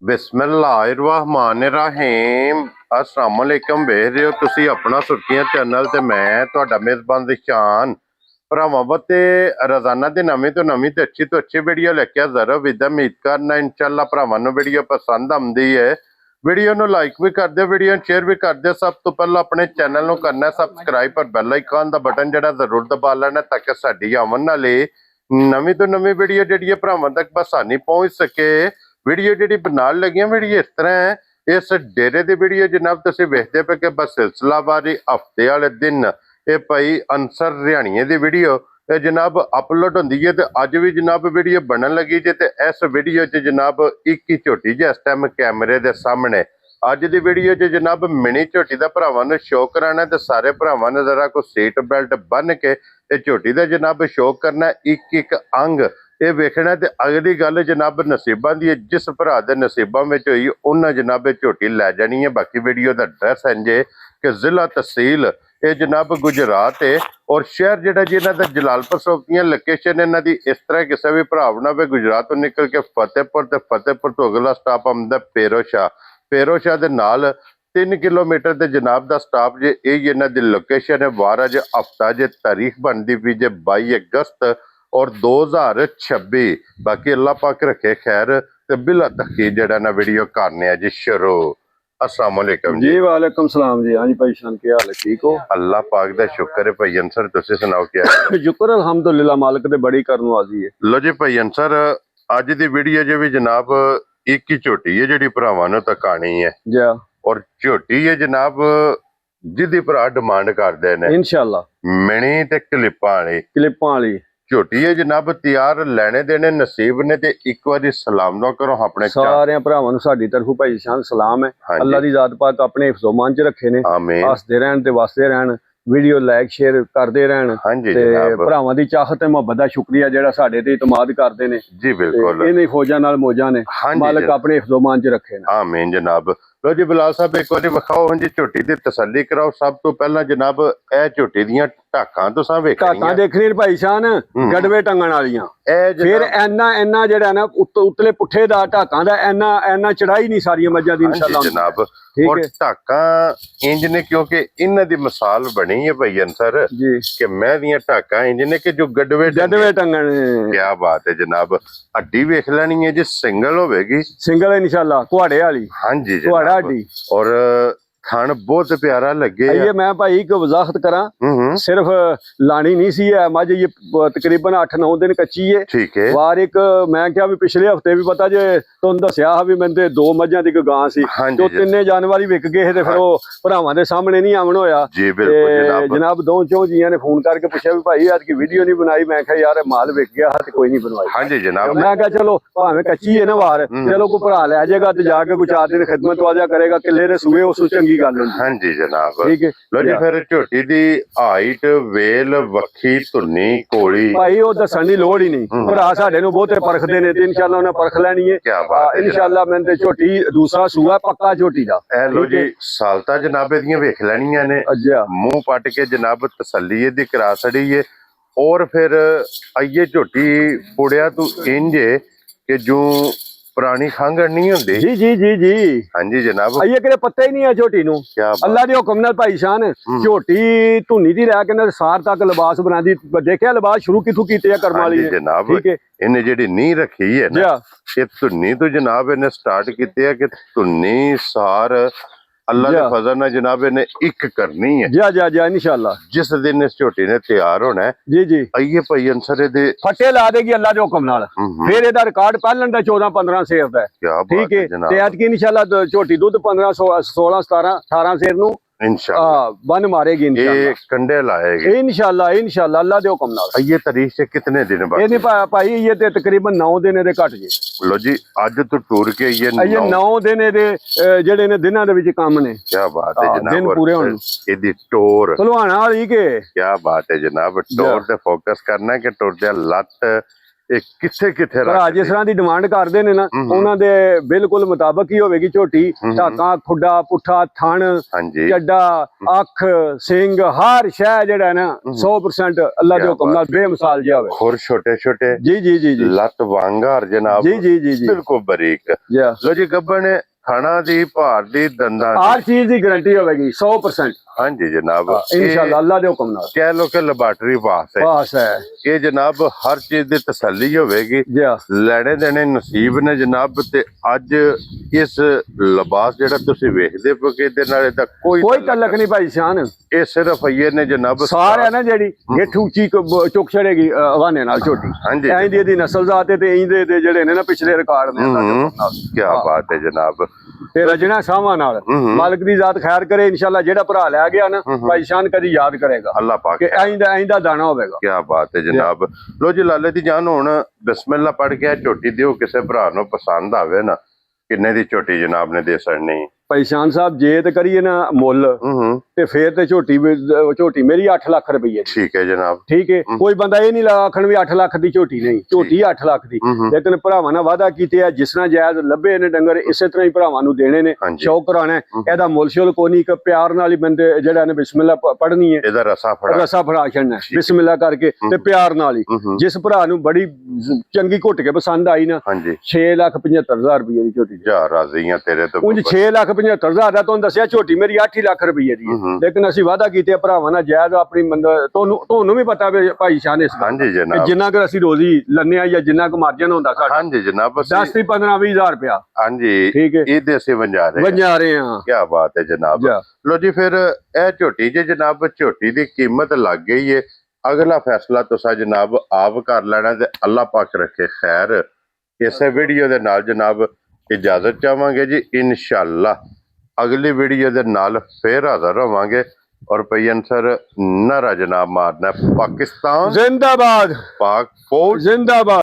बिस्मिल्लाहिर्रहमानिर्रहीम अस्सलाम वालेकुम। वेख रहे हो तुसी अपना सुर्खियां चैनल ते मैं तुहाडा मेजबान दिशान भरावां बते रोजाना दी नवीं तो अच्छी वीडियो लेके हाज़र हो। विद उम्मीद करना इंशाअल्लाह भरावां नूं वीडियो पसंद आउंदी है। वीडियो नूं लाइक भी कर दिओ, वीडियो शेयर भी कर दिओ। सब तो पहला अपने चैनल नूं करना सबसक्राइब पर बैल आइकन दा बटन जिहड़ा जरूर दबा लेना ताकि साडी आवन वाली नवीं तो नवीं वीडियो जिहड़ी भरावां तक बसानी पहुंच सके। वीडियो जी बनाने लगी वीडियो इस तरह है। इस डेरे की वीडियो जनाब तुम वेखते पे कि बस सिलसिलावारी हफ्ते वाले दिन ये भाई अंसर रिहाणिए की वीडियो जनाब अपलोड होंगी है। तो अज भी जनाब वीडियो बनन लगी जे। इस वीडियो च जनाब एक ही झोटी जे इस टाइम कैमरे के सामने अज की वीडियो च जनाब मिनी झोटी का भरावां नूं शो कराना। तो सारे भरावां ने जरा को सीट बेल्ट बन के झोटी का जनाब शो करना एक एक अंग ये वेखना। तो अगली गल जनाब नसीबों की जिस भरा के नसीबों में हुई उन्हें जनाब झोटी लै जानी है। बाकी वीडियो का एड्रैस है जे कि जिला तहसील ये जनाब गुजरात है और शहर जोड़ा जी इन्हों का जलालपुर सोपतियां लोकेशन इन्हों की इस तरह किसी भी भरा ना वे गुजरात तो निकल के फतेहपुर तो फतेहपुर तो अगला स्टाप आंदा पेरोशाह। पेरोशाह के नाल 3 किलोमीटर के जनाब का स्टाप जे यही इन्हों की लोकेशन है। वार अज हफ्ता जे तारीख बनती पी जे 22 अगस्त और 2026। बाकी अल्लाह पाक रखे खैर। ते बिला तखीर जड़ा ना वीडियो करने जी शुरू। अस्सलाम वालेकुम जी। वालेकुम सलाम जी। हाँ जी भाई शान क्या हाल है? ठीक हो? अल्लाह पाक दा शुक्र है भाई अंसर। तुसी सुनाओ क्या शुक्र अल्हम्दुलिल्लाह मालिक दे बड़ी करन वाली है। लो जी भाई अंसर अज दी वीडियो जे भी जनाब एक ही झोटी है जिहड़ी भरावां नूं तकानी है जा और झोटी है जनाब जिहदी भरा डिमांड करदे ने इंशाअल्लाह मिनी ते क्लिपां वाली क्लिपां वाली झोटी है जनाब तैयार लेने देने नसीब ने। ते एक बारी सलाम ना करो अपने सारे भरावां नूं साडी तरफों भाई शान सलाम है। हाँ अल्लाह दी जात पाक अपने हिफ्ज़ो-मान च रखे ने। आमीन। हसदे रहन ते वसदे रहन। वीडियो लाइक शेयर करते रहन। हाँ जी ते जनाब। भरावां दी चाहत ते मोहब्बत दा शुक्रिया जेड़ा साडे ते इतमाद करदे ने। जी बिल्कुल। इन्हीं फौजां नाल मौजां ने। हाँ जी मालिक अपने हिफ्ज़ो-मान च रखे ने। आमीन जनाब। लो जी बिलाल साहब एक बार विखाओ हाँ जी झोटी की तसल्ली कराओ। सब तो पहला जनाब ए झोटी दियां ढाकां तुसां वेखणियां। ढाकां देखनी भाई शान गड़वे टंगण वालियां। फिर इन्ना जेड़ा ना उतले पुठे दा ढाकां दा इन्ना चढ़ाई नहीं सारियां मज्जां दी इंशाअल्लाह जनाब। और ढाकां इंज ने क्योंकि इन्हां दी मिसाल बनी है भाई अंसर जी कि मैं दियां ढाकां इंज ने कि जो गड़वे टंगण। क्या बात है जनाब। हड्डी वेख लेनी है जी सिंगल होगी सिंगल इंशाअल्लाह कुहाड़े वाली। हाँ जी कुहाड़ा हड्डी और खान बहुत प्यारा लगे। ये मैं भाई एक वजाहत करा सिर्फ लानी नहीं सी है मज ये तकरीबन 8-9 दिन कच्ची है। ठीक है। वार एक मैं क्या भी पिछले हफ्ते भी पता जे तुम दसिया भी मैंने 2 मझां दी गां सी तो 3 जानवर ही विक गए थे। फिर वो भरावां दे सामने नहीं आवन होया। जनाब 2-4 जियां ने फोन करके पूछा भी भाई आज की वीडियो नहीं बनाई। मैं कहा यार माल विक गया तो कोई नहीं बनवाई। हाँ जी जनाब। मैं कहा चलो भावें कच्ची है ना वार चलो कोई भरा लै जाएगा तो जाके कुछ 4 दिन खिदमत वाजा करेगा किले दे सूए उस चंगी गल होंदी। हाँ जी जनाब। ठीक है। लो जी फिर झोटी दी हाइट वेल वक्खी धुन्नी कोली भाई वो दसन की लोड़ ही नहीं। भरा साडे नूं बहुते परखदे ने ते इंशाअल्लाह उन्हें परख लैनी है। क्या बात है इंशाअल्लाह मैं ते झोटी दूसरा सूआ पक्का झोटी दा। लो जी सालता जनाब दियां वेख लैनियां ने। मुंह पट के जनाब तसल्ली दी करा छड़ी है। और फिर आइए झोटी पुड़िया तू इंज के जो पुरानी खंघ नहीं होंदी। जी जी जी जी हाँ जी जनाब। आइए करे पता ही नहीं है झोटी नूं। अल्लाह दे हुक्म नाल भाई शान झोटी धुनी दी रह के सार तक लिबास बनादी। देखिया लिबास शुरू किथों कीते करम वाली ने जनाब। ठीक है। इन्हें जेडी नींह रखी है ना ये धुनी तो जनाब इन्हें स्टार्ट कीते है कि धुनी सार अल्लाह के फजल नाल जनाब ने एक करनी है। जा जा जा इंशाअल्लाह जिस दिन इस झोटी ने तैयार होना है। जी जी आइए भाई अंसर दे फटे ला देगी अल्लाह के हुक्म नाल। फिर एदा रिकॉर्ड पहलन दा 14-15 सेर दा है। ठीक है। ते ऐतकी इंशाअल्लाह झोटी दूध 15-16-17-18 सेर नु इंशाअल्लाह बन मारेगी इंशाअल्लाह। ये कंडे लाएगी इंशाअल्लाह इंशाअल्लाह अल्लाह दे हुक्म नाल। ये तारीख से कितने दिन बाद? ये भाई ये ते तकरीबन 9 दिन दे घट जे। लो जी आज तो टूर के ये 9 दिन दे जेड़े ने दिनां दे विच काम ने। क्या बात है जनाब। दिन पूरे होण एदी टोर पहलवान वाली के। क्या बात है जनाब। टोर ते फोकस करना है कि टोर दे लत ਇਹ ਕਿੱਥੇ ਕਿੱਥੇ ਭਰਾ ਜਿਸ ਤਰ੍ਹਾਂ ਦੀ ਡਿਮਾਂਡ ਕਰਦੇ ਨੇ ਨਾ ਉਹਨਾਂ ਦੇ ਬਿਲਕੁਲ ਮੁਤਾਬਕ ਹੀ ਹੋਵੇਗੀ ਝੋਟੀ। ਢਾਕਾਂ, ਖੁੱਡਾ, ਪੁੱਠਾ, ਥਣ, ਚੱਡਾ, ਅੱਖ, ਸਿੰਘ, ਹਰ ਸ਼ੈ ਜਿਹੜਾ ਹੈ ਨਾ 100% ਅੱਲਾ ਦੇ ਹੁਕਮ ਨਾਲ ਬੇਮਿਸਾਲ ਜਿਹਾ ਹੋਵੇ। ਖੁਰ ਛੋਟੇ ਛੋਟੇ, ਜੀ ਜੀ ਜੀ ਜੀ, ਲੱਤ ਵਾਂਗਾਰ ਜਨਾਬ, ਜੀ ਜੀ ਜੀ ਜੀ, ਬਿਲਕੁਲ ਬਰੀਕ। ਲੋ ਜੀ ਗੱਬਣ ਥਣਾ ਦੀ, ਭਾਰ ਦੀ, ਦੰਦਾਂ ਦੀ, ਹਰ ਚੀਜ਼ ਦੀ ਗਾਰੰਟੀ ਹੋਵੇਗੀ 100%। ਹਾਂਜੀ ਜਨਾਬ, ਇਨਸ਼ਾਅੱਲਾ ਅੱਲਾ ਦੇ ਹੁਕਮ ਨਾਲ। ਕਹਿ ਲੋ ਕਿ ਲੈਬਾਰਟਰੀ ਪਾਸ ਹੈ ਇਹ ਜਨਾਬ। ਹਰ ਚੀਜ਼ ਦੀ ਤਸੱਲੀ ਹੋਵੇਗੀ, ਲੈਣੇ ਦੇਣੇ ਨਸੀਬ ਨੇ ਜਨਾਬ। ਤੇ ਅੱਜ ਇਸ ਲਿਬਾਸ ਜਿਹੜਾ ਤੁਸੀਂ ਵੇਖਦੇ ਪਏ ਕਿ ਇਹਦੇ ਨਾਲ ਇਹਦਾ ਕੋਈ ਤਲਕ ਨਹੀਂ ਭਾਈ ਸ਼ਾਨ। ਇਹ ਸਿਰਫ ਇਹ ਨੇ ਜਨਾਬ ਸਾਰਿਆਂ ਨੇ ਜਿਹੜੀ ਗਿੱਠ ਉੱਚੀ ਚੁੱਕ ਛੜੇਗੀ ਹਵਾਨੇ ਨਾਲ ਝੋਟੀ। ਹਾਂਜੀ, ਐਂ ਦੀ ਇਹਦੀ ਨਸਲ ਜ਼ਾਤ ਤੇ ਇਹਦੇ ਦੇ ਜਿਹੜੇ ਨੇ ਨਾ ਪਿਛਲੇ ਰਿਕਾਰਡ ਨੇ। ਕੀ ਬਾਤ ਹੈ ਜਨਾਬ। ਤੇ ਰਜਣਾ ਸਾਵਾਂ ਨਾਲ ਮਾਲਕ ਦੀ ਜ਼ਾਤ ਖੈਰ ਕਰੇ। ਇਨਸ਼ਾਅੱਲਾ ਜਿਹੜਾ ਭਰਾ ਲੈ ਗਿਆ ਨਾ ਭਾਈ ਸ਼ਾਨ ਕਦੀ ਯਾਦ ਕਰੇਗਾ ਅੱਲਾਹ ਪਾਕ ਕਿ ਐਂਦਾ ਦਾਣਾ ਹੋਵੇਗਾ। ਕੀ ਬਾਤ ਹੈ ਜਨਾਬ। ਲੋ ਜੀ ਲਾਲੇ ਦੀ ਜਾਨ ਹੁਣ ਬਿਸਮਿਲ੍ਲਾ ਪੜ ਕੇ ਝੋਟੀ ਦਿਓ, ਕਿਸੇ ਭਰਾ ਨੂੰ ਪਸੰਦ ਆਵੇ ਨਾ। ਕਿੰਨੇ ਦੀ ਝੋਟੀ ਜਨਾਬ ਨੇ ਦੇ ਸੜਨੀ ਭਾਈ ਸ਼ਾਨ ਸਾਹਿਬ? ਜੇ ਤੇ ਕਰੀਏ ਨਾ ਮੁੱਲ ਤੇ ਫੇਰ ਤੇ ਝੋਟੀ ਮੇਰੀ 8 ਲੱਖ ਰੁਪਏ। ਠੀਕ ਹੈ ਜਨਾਬ, ਠੀਕ ਹੈ। ਕੋਈ ਬੰਦਾ ਇਹ ਨਹੀਂ ਆਖਣ ਵੀ 8 ਲੱਖ ਦੀ ਝੋਟੀ ਨਹੀਂ, ਝੋਟੀ 8 ਲੱਖ ਦੀ। ਲੇਕਿਨ ਭਰਾਵਾਂ ਨਾਲ ਵਾਅਦਾ ਕੀਤੇ ਆ ਜਿਸ ਤਰ੍ਹਾਂ ਜਾਇਜ਼ ਲੱਭੇ ਨੇ ਡੰਗਰ ਇਸੇ ਤਰ੍ਹਾਂ ਹੀ ਭਰਾਵਾਂ ਨੂੰ ਦੇਣੇ ਨੇ, ਸ਼ੌਕ ਕਰਾਣਾ। ਇਹਦਾ ਮੁੱਲ ਸ਼ੁੱਲ ਕੋਈ ਨਹੀਂ, ਪਿਆਰ ਨਾਲ ਹੀ ਬੰਦੇ ਜਿਹੜਾ ਨੇ ਬਿਸਮਿਲ੍ਲਾ ਪੜਨੀ ਹੈ, ਇਹਦਾ ਰਸਾ ਫੜਾ ਛੱਡਣਾ ਬਿਸਮਿਲ੍ਲਾ ਕਰਕੇ ਤੇ ਪਿਆਰ ਨਾਲ ਹੀ। ਜਿਸ ਭਰਾ ਨੂੰ ਬੜੀ ਚੰਗੀ ਘੁੱਟ ਕੇ ਪਸੰਦ ਆਈ ਨਾ, 6,75,000 ਰੁਪਏ ਦੀ ਝੋਟੀ ਰਾਜ਼ੀਆਂ ਤੇਰੇ ਤੋਂ। ਉਂਝ 6,75,000 ਦਾ ਤੁਹਾਨੂੰ ਦੱਸਿਆ, ਝੋਟੀ ਮੇਰੀ 8 ਲੱਖ ਰੁਪਏ ਦੀ ਹੈ। ਲੇਕਿਨ ਅਸੀਂ ਵਾਅਦਾ ਕੀਤੇ ਭਰਾਵਾਂ ਨਾਲ ਜਾਇਜ਼ ਆਪਣੀ ਤੁਹਾਨੂੰ ਵੀ ਪਤਾ ਵੀ ਭਾਈ ਸ਼ਾਨ ਇਸ ਗੱਲ ਜਿੰਨਾ ਕੁ ਅਸੀਂ ਰੋਜ਼ੀ ਲੰਨੇ ਆ ਜਾਂ ਜਿੰਨਾ ਕੁ ਮਾਰਜਨ ਹੁੰਦਾ ਸਾਡਾ। ਹਾਂਜੀ ਜਨਾਬ, 10 થી 15-20,000 ਰੁਪਇਆ। ਹਾਂਜੀ ਠੀਕ ਹੈ, ਇਹਦੇ ਅਸੀਂ ਵੰਜਾ ਰਹੇ ਹਾਂ। ਕੀ ਬਾਤ ਹੈ ਜਨਾਬ। ਲੋ ਜੀ ਫਿਰ ਇਹ ਝੋਟੀ ਜੇ ਜਨਾਬ ਝੋਟੀ ਦੀ ਕੀਮਤ ਲੱਗ ਗਈ ਹੈ, ਅਗਲਾ ਫੈਸਲਾ ਤੁਸੀਂ ਜਨਾਬ ਆਪ ਕਰ ਲੈਣਾ ਤੇ ਅੱਲਾਹ ਪਾਕ ਰੱਖੇ ਖੈਰ। ਇਸੇ ਵੀਡੀਓ ਦੇ ਨਾਲ ਜਨਾਬ ਇਜਾਜ਼ਤ ਚਾਹਾਂਗੇ ਜੀ। ਇਨਸ਼ਾਅੱਲਾ ਅਗਲੀ ਵੀਡੀਓ ਦੇ ਨਾਲ ਫੇਰ ਹਾਜ਼ਰ ਹੋਵਾਂਗੇ। ਔਰ ਪਈਨ ਸਰ ਨਾਰਾ ਜਨਾਬ ਮਾਰਨਾ ਪਾਕਿਸਤਾਨ ਜ਼ਿੰਦਾਬਾਦ, ਪਾਕ ਫੌਜ ਜ਼ਿੰਦਾਬਾਦ।